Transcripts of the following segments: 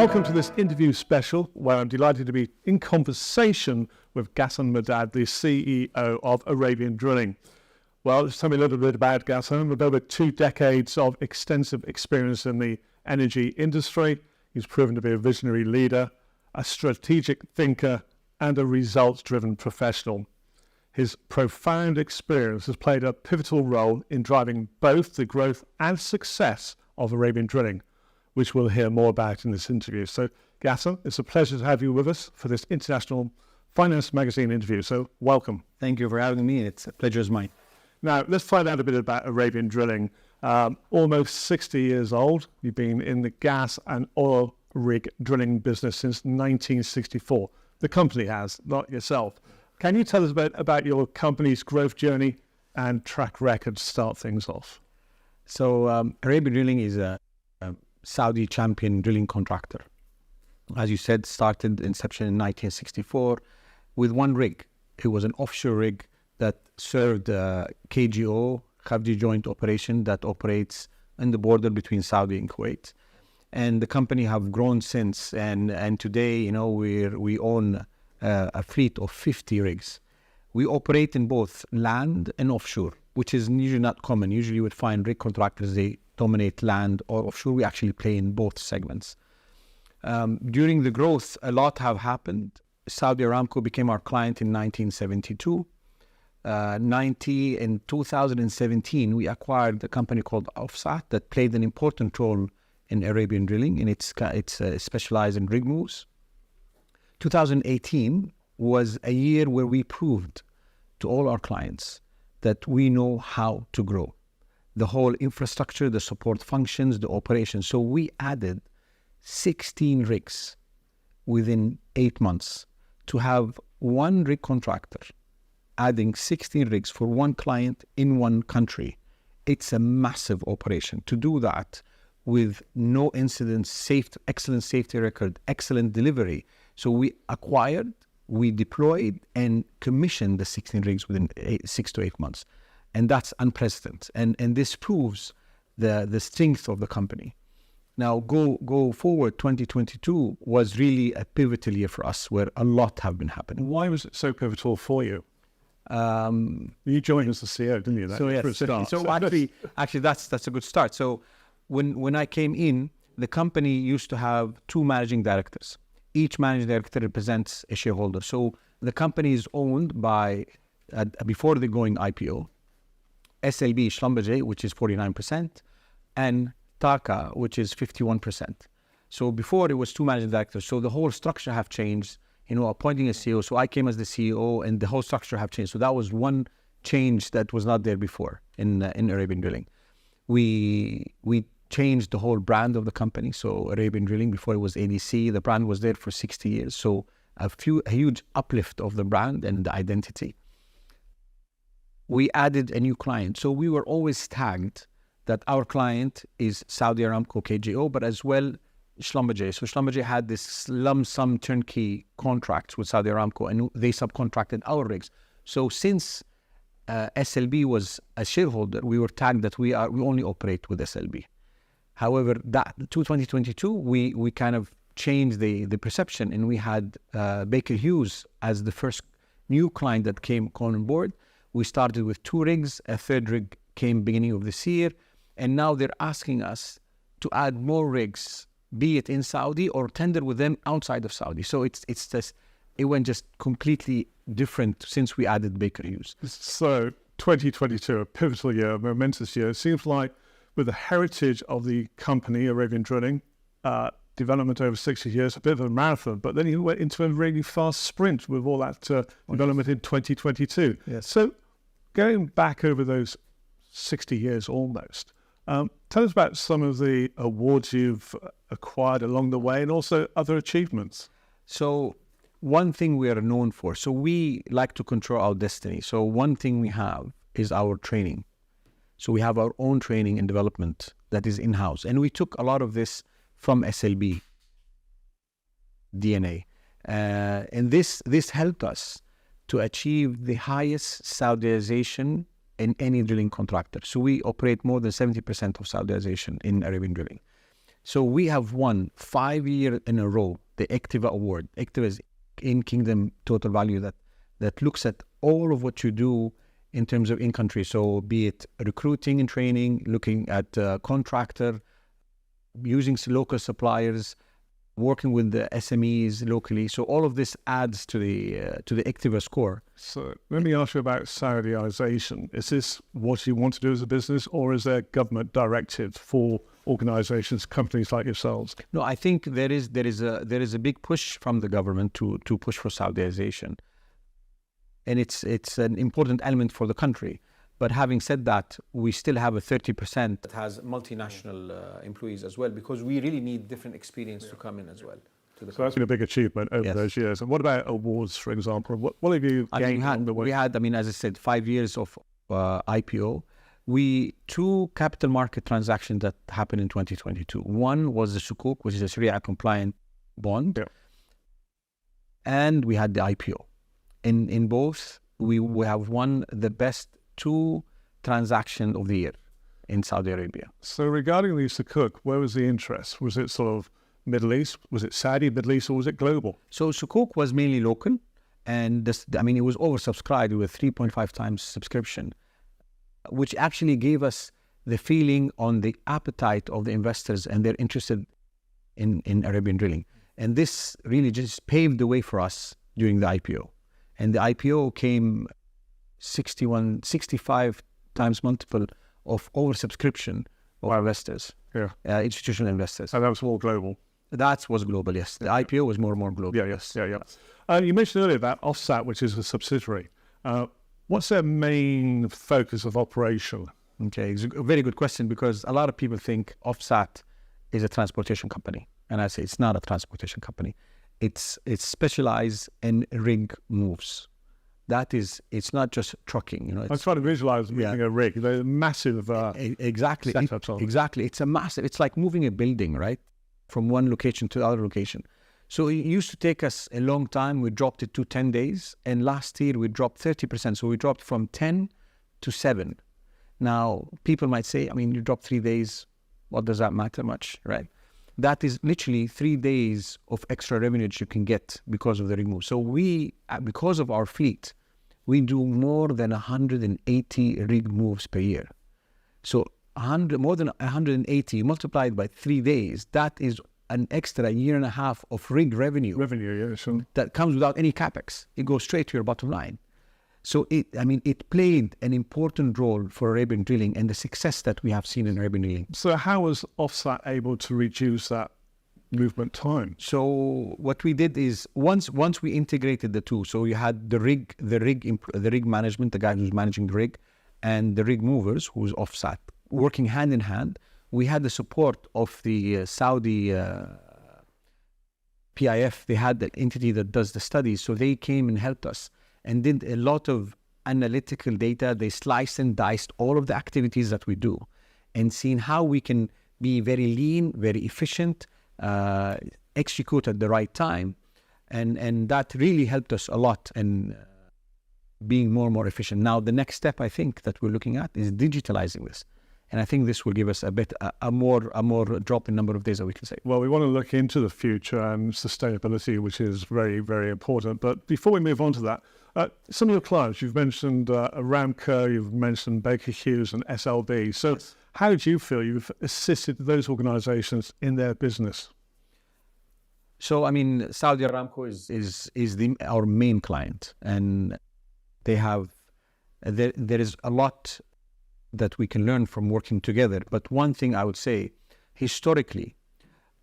Welcome to this interview special where I'm delighted to be in conversation with Ghassan Mirdad, the CEO of Arabian Drilling. Well, just tell me a little bit about Ghassan. With over 2 decades of extensive experience in the energy industry, he's proven to be a visionary leader, a strategic thinker, and a results-driven professional. His profound experience has played a pivotal role in driving both the growth and success of Arabian Drilling, which we'll hear more about in this interview. So, Ghassan, it's a pleasure to have you with us for this International Finance Magazine interview. So, welcome. Thank you for having me. It's a pleasure is mine. Now, let's find out a bit about Arabian Drilling. Almost 60 years old. You've been in the gas and oil rig drilling business since 1964. The company has, not yourself. Can you tell us about your company's growth journey and track record to start things off? So, Arabian Drilling is a Saudi champion drilling contractor. As you said, started inception in 1964 with one rig. It was an offshore rig that served KJO, Khafji Joint Operation, that operates in the border between Saudi and Kuwait. And the company have grown since, and today, you know, we own a fleet of 50 rigs. We operate in both land and offshore, which is usually not common. Usually you would find rig contractors, they dominate land or offshore. We actually play in both segments. During the growth, a lot have happened. Saudi Aramco became our client in 1972. In 2017, we acquired a company called Offsat that played an important role in Arabian Drilling, and it's specialized in rig moves. 2018 was a year where we proved to all our clients that we know how to grow. The whole infrastructure, the support functions, the operations. So we added 16 rigs within 8 months. To have one rig contractor adding 16 rigs for one client in one country, it's a massive operation. To do that with no incidents, excellent safety record, excellent delivery. So we acquired, we deployed, and commissioned the 16 rigs within 6 to 8 months. And that's unprecedented. And this proves the strength of the company. Now, go forward, 2022 was really a pivotal year for us where a lot have been happening. Why was it so pivotal for you? You joined as the CEO, didn't you? Actually, that's a good start. So when I came in, the company used to have 2 managing directors. Each managing director represents a shareholder. So the company is owned by, before the going IPO, SLB Schlumberger, which is 49%, and TAQA, which is 51%. So before it was 2 managing directors. So the whole structure have changed, you know, appointing a CEO. So I came as the CEO and the whole structure have changed. So that was one change that was not there before in Arabian Drilling. We changed the whole brand of the company. So Arabian Drilling, before it was ADC, the brand was there for 60 years. So a huge uplift of the brand and the identity. We added a new client. So we were always tagged that our client is Saudi Aramco KJO, but as well Schlumberger. So Schlumberger had this lump sum turnkey contract with Saudi Aramco, and they subcontracted our rigs. So since SLB was a shareholder, we were tagged that we only operate with SLB. However, that to 2022, we kind of changed the perception, and we had Baker Hughes as the first new client that came on board. We started with 2 rigs, a 3rd rig came beginning of this year, and now they're asking us to add more rigs, be it in Saudi or tender with them outside of Saudi. So it went just completely different since we added Baker Hughes. So 2022, a pivotal year, a momentous year. It seems like with the heritage of the company, Arabian Drilling, development over 60 years, a bit of a marathon, but then you went into a really fast sprint with all that development in 2022. Yes. So going back over those 60 years almost, tell us about some of the awards you've acquired along the way and also other achievements. So one thing we are known for, so we like to control our destiny. So one thing we have is our training. So we have our own training and development that is in-house. And we took a lot of this from SLB DNA. And this helped us to achieve the highest Saudization in any drilling contractor. So we operate more than 70% of Saudization in Arabian Drilling. So we have won 5 years in a row the Activa Award. Activa is in Kingdom Total Value that looks at all of what you do in terms of in-country. So be it recruiting and training, looking at contractor, using local suppliers, working with the SMEs locally. So all of this adds to the Activa score. So let me ask you about Saudiization. Is this what you want to do as a business, or is there government directive for organizations, companies like yourselves? No, I think there is a big push from the government to push for Saudiization. And it's an important element for the country. But having said that, we still have a 30% that has multinational employees as well, because we really need different experience to come in as well. So that's been a big achievement over those years. And what about awards, for example? What have you gained on the way? We had, as I said, 5 years of IPO. 2 capital market transactions that happened in 2022. One was the Sukuk, which is a Sharia compliant bond. Yeah. And we had the IPO. In both, we have won the best 2 transactions of the year in Saudi Arabia. So regarding the Sukuk, where was the interest? Was it sort of Middle East? Was it Saudi, Middle East, or was it global? So Sukuk was mainly local, and it was oversubscribed with 3.5 times subscription, which actually gave us the feeling on the appetite of the investors, and they're interested in Arabian Drilling. And this really just paved the way for us during the IPO. And the IPO came 65 times multiple of oversubscription of investors, institutional investors. And that was all global? That was global, yes. The IPO was more and more global. You mentioned earlier about Offsat, which is a subsidiary. What's their main focus of operation? Okay, it's a very good question, because a lot of people think Offsat is a transportation company. And I say it's not a transportation company. It's specialized in rig moves. It's not just trucking. I'm trying to visualize moving a rig. They're massive exactly. setups. Exactly. It's like moving a building, right? From one location to the other location. So it used to take us a long time. We dropped it to 10 days. And last year we dropped 30%. So we dropped from 10 to 7. Now, people might say, you dropped 3 days. What does that matter much, right? That is literally 3 days of extra revenue that you can get because of the rig move. So because of our fleet, we do more than 180 rig moves per year. So more than 180 multiplied by 3 days, that is an extra 1.5 years of rig revenue. Sure. That comes without any capex. It goes straight to your bottom line. So it played an important role for Arabian Drilling and the success that we have seen in Arabian Drilling. So how was Offsat able to reduce that movement time? So what we did is once we integrated the 2, so you had the rig management, the guy who's managing the rig, and the rig movers, who's Offsat, working hand in hand. We had the support of the Saudi PIF. They had the entity that does the studies, so they came and helped us and did a lot of analytical data. They sliced and diced all of the activities that we do and seen how we can be very lean, very efficient, execute at the right time. And that really helped us a lot in being more and more efficient. Now, the next step I think that we're looking at is digitalizing this. And I think this will give us a more drop in number of days that we can save. Well, we want to look into the future and sustainability, which is very, very important. But before we move on to that, some of your clients, you've mentioned Aramco, you've mentioned Baker Hughes and SLB. So how do you feel you've assisted those organizations in their business? So, Saudi Aramco is our main client. And they have, there is a lot that we can learn from working together. But one thing I would say, historically,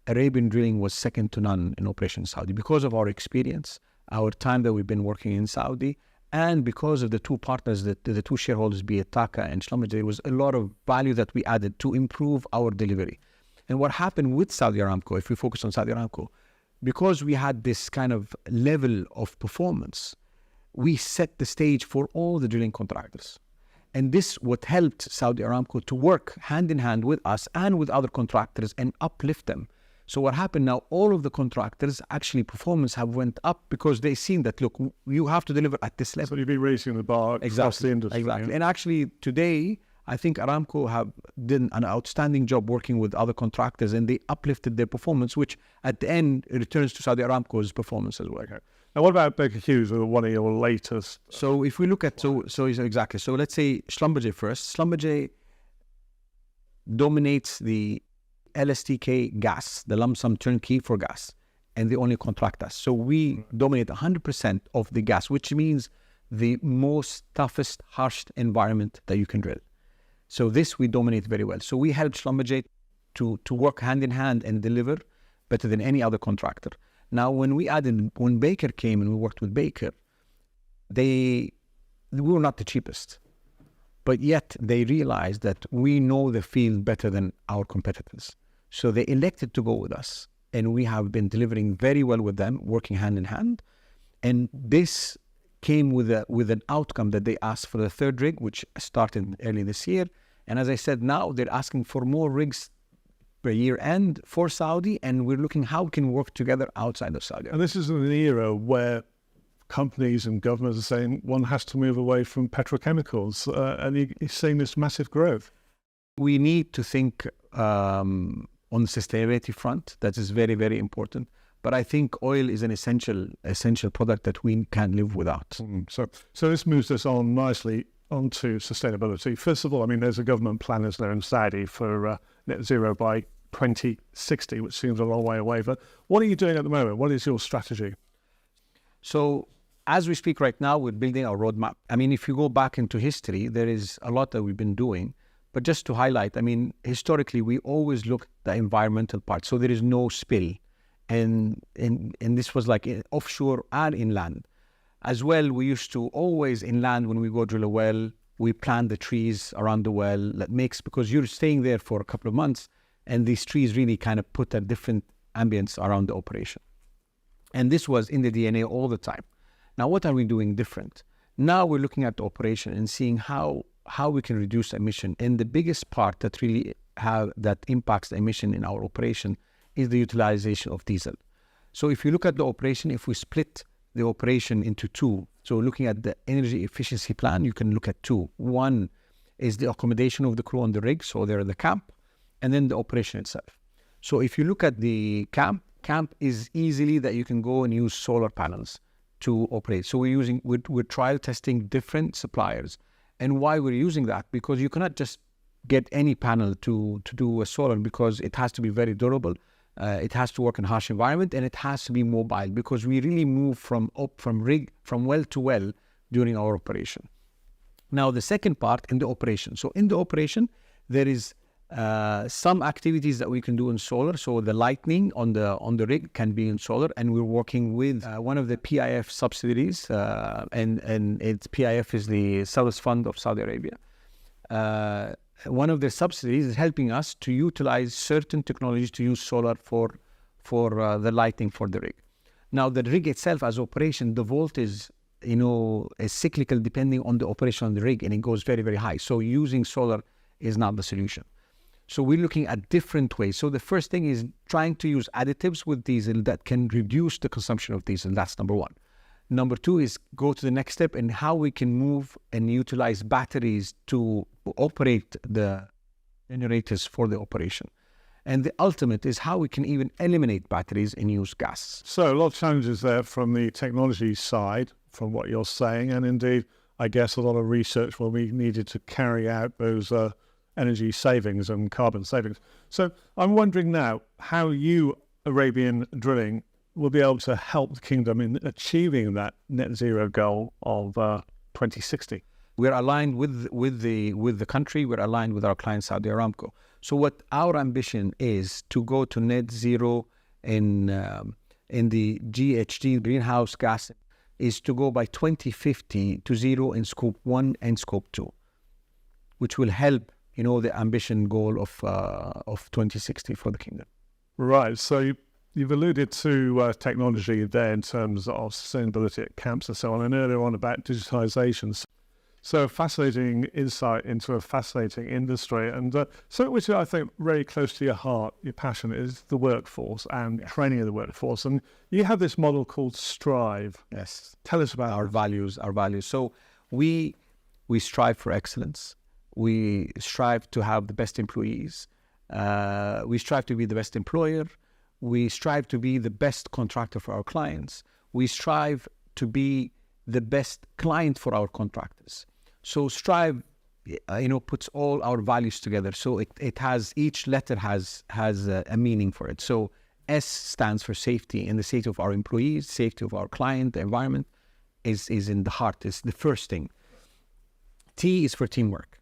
Arabian Drilling was second to none in Operation Saudi because of our experience, our time that we've been working in Saudi, and because of the 2 partners, the 2 shareholders, be it Taka and Schlumberger. There was a lot of value that we added to improve our delivery. And what happened with Saudi Aramco, if we focus on Saudi Aramco, because we had this kind of level of performance, we set the stage for all the drilling contractors. And this what helped Saudi Aramco to work hand in hand with us and with other contractors and uplift them. So what happened now, all of the contractors actually performance have went up because they seen that, look, you have to deliver at this level. So you've been raising the bar across the industry. Exactly. Yeah. And actually today, I think Aramco have done an outstanding job working with other contractors, and they uplifted their performance, which at the end returns to Saudi Aramco's performance as well. Okay. Now, what about Baker Hughes, or one of your latest? So if we look at, exactly. So let's say Schlumberger first. Schlumberger dominates the LSTK gas, the lump sum turnkey for gas, and they only contract us. So we dominate 100% of the gas, which means the most toughest, harshest environment that you can drill. So this we dominate very well. So we helped Schlumberger to work hand in hand and deliver better than any other contractor. Now, when Baker came and we worked with Baker, we were not the cheapest, but yet they realized that we know the field better than our competitors. So they elected to go with us, and we have been delivering very well with them, working hand in hand. And this came with an outcome that they asked for the third rig, which started early this year. And as I said, now they're asking for more rigs per year end for Saudi, and we're looking how we can work together outside of Saudi. And this is an era where companies and governments are saying one has to move away from petrochemicals, and you're seeing this massive growth. We need to think on the sustainability front. That is very, very important. But I think oil is an essential product that we can't live without. So this moves us on nicely onto sustainability. First of all, I mean, there's a government plan, isn't there, in Saudi for net zero by 2060, which seems a long way away. But what are you doing at the moment? What is your strategy? So as we speak right now, we're building our roadmap. I mean, if you go back into history, there is a lot that we've been doing. But just to highlight, I mean, historically, we always looked at the environmental part. So there is no spill. And this was like offshore and inland. As well, we used to always inland, when we go drill a well, we plant the trees around the well. That makes, because you're staying there for a couple of months, and these trees really kind of put a different ambience around the operation. And this was in the DNA all the time. Now, what are we doing different? Now we're looking at the operation and seeing how we can reduce emission. And the biggest part that really that impacts the emission in our operation is the utilization of diesel. So if you look at the operation, if we split the operation into two, so looking at the energy efficiency plan, you can look at two. One is the accommodation of the crew on the rig, so they're at the camp, and then the operation itself. So if you look at the camp is easily that you can go and use solar panels to operate. So we're trial testing different suppliers. And why we're using that? Because you cannot just get any panel to do a solar, because it has to be very durable. It has to work in harsh environment, and it has to be mobile, because we really move from well to well during our operation. Now, the second part in the operation. So in the operation, there is some activities that we can do in solar. So the lighting on the rig can be in solar, and we're working with one of the PIF subsidiaries, and PIF is the Service Fund of Saudi Arabia. One of their subsidiaries is helping us to utilize certain technologies to use solar for the lighting for the rig. Now, the rig itself as operation, the voltage, is cyclical depending on the operation on the rig, and it goes very, very high. So using solar is not the solution. So we're looking at different ways. So the first thing is trying to use additives with diesel that can reduce the consumption of diesel. That's number one. Number two is go to the next step and how we can move and utilize batteries to operate the generators for the operation. And the ultimate is how we can even eliminate batteries and use gas. So a lot of challenges there from the technology side, from what you're saying. And indeed, I guess a lot of research will be needed to carry out those energy savings and carbon savings. So I'm wondering now how you, Arabian Drilling, will be able to help the kingdom in achieving that net zero goal of 2060. We're aligned with the country. We're aligned with our client Saudi Aramco. So what our ambition is to go to net zero in the GHG, greenhouse gas, is to go by 2050 to zero in scope 1 and scope 2, which will help the ambition goal of 2060 for the kingdom. Right. So you've alluded to technology there in terms of sustainability at camps and so on, and earlier on about digitization. So fascinating insight into a fascinating industry, and something which I think very close to your heart, your passion, is the workforce and training of the workforce. And you have this model called Strive. Yes. Tell us about our values. So we strive for excellence. We strive to have the best employees. We strive to be the best employer. We strive to be the best contractor for our clients. We strive to be the best client for our contractors. So strive, puts all our values together. So it has, each letter has a meaning for it. So S stands for safety, and the safety of our employees, safety of our client, the environment is in the heart, is the first thing. T is for teamwork.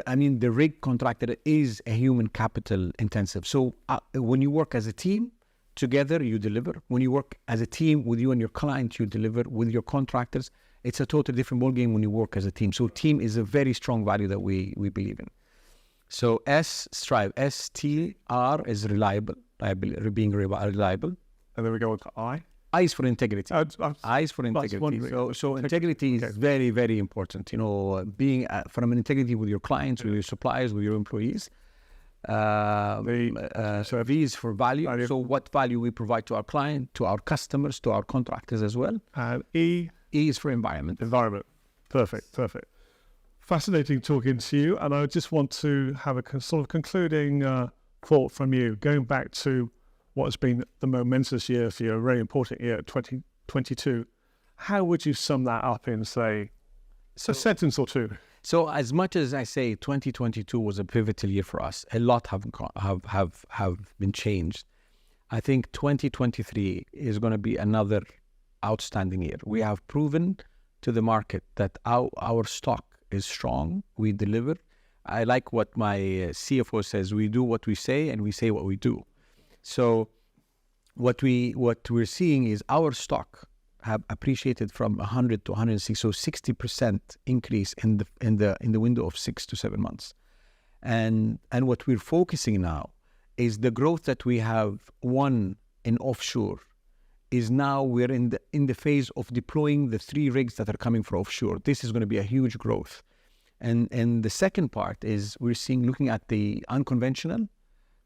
I mean, the rig contractor is a human capital intensive. So when you work as a team, together you deliver. When you work as a team with you and your client, you deliver. With your contractors, it's a totally different ballgame when you work as a team. So team is a very strong value that we believe in. So S, strive. STR is reliable, being reliable. And then we go on to I. I is for integrity. I is for integrity. So integrity is very, very important. Being from an integrity with your clients, with your suppliers, with your employees. So V is for value. So what value we provide to our client, to our customers, to our contractors as well. And E is for environment. Environment. Perfect. Fascinating talking to you. And I just want to have a sort of concluding thought from you, going back to what has been the momentous year for you, a very important year, 2022. How would you sum that up in, say, a sentence or two? So as much as I say 2022 was a pivotal year for us, a lot have been changed. I think 2023 is going to be another outstanding year. We have proven to the market that our stock is strong. We deliver. I like what my CFO says. We do what we say, and we say what we do. So what we're seeing is our stock have appreciated from 100 to 106, so 60% increase in the window of 6 to 7 months. And what we're focusing now is the growth that we have won in offshore is now we're in the phase of deploying the 3 rigs that are coming for offshore. This is going to be a huge growth. And the second part is looking at the unconventional.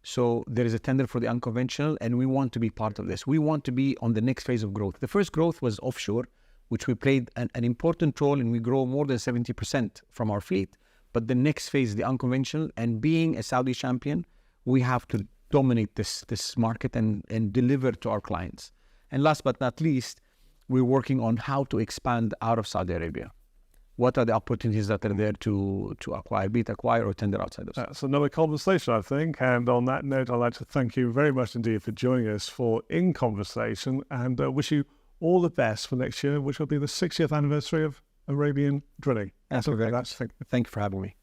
So there is a tender for the unconventional, and we want to be part of this. We want to be on the next phase of growth. The first growth was offshore, which we played an important role, and we grow more than 70% from our fleet. But the next phase is the unconventional, and being a Saudi champion, we have to dominate this market and deliver to our clients. And last but not least, we're working on how to expand out of Saudi Arabia. What are the opportunities that are there to acquire, be it acquire or tender outside of Saudi? That's another conversation, I think. And on that note, I'd like to thank you very much indeed for joining us for In Conversation, and wish you all the best for next year, which will be the 60th anniversary of Arabian Drilling. Thank you very much. Thank you for having me.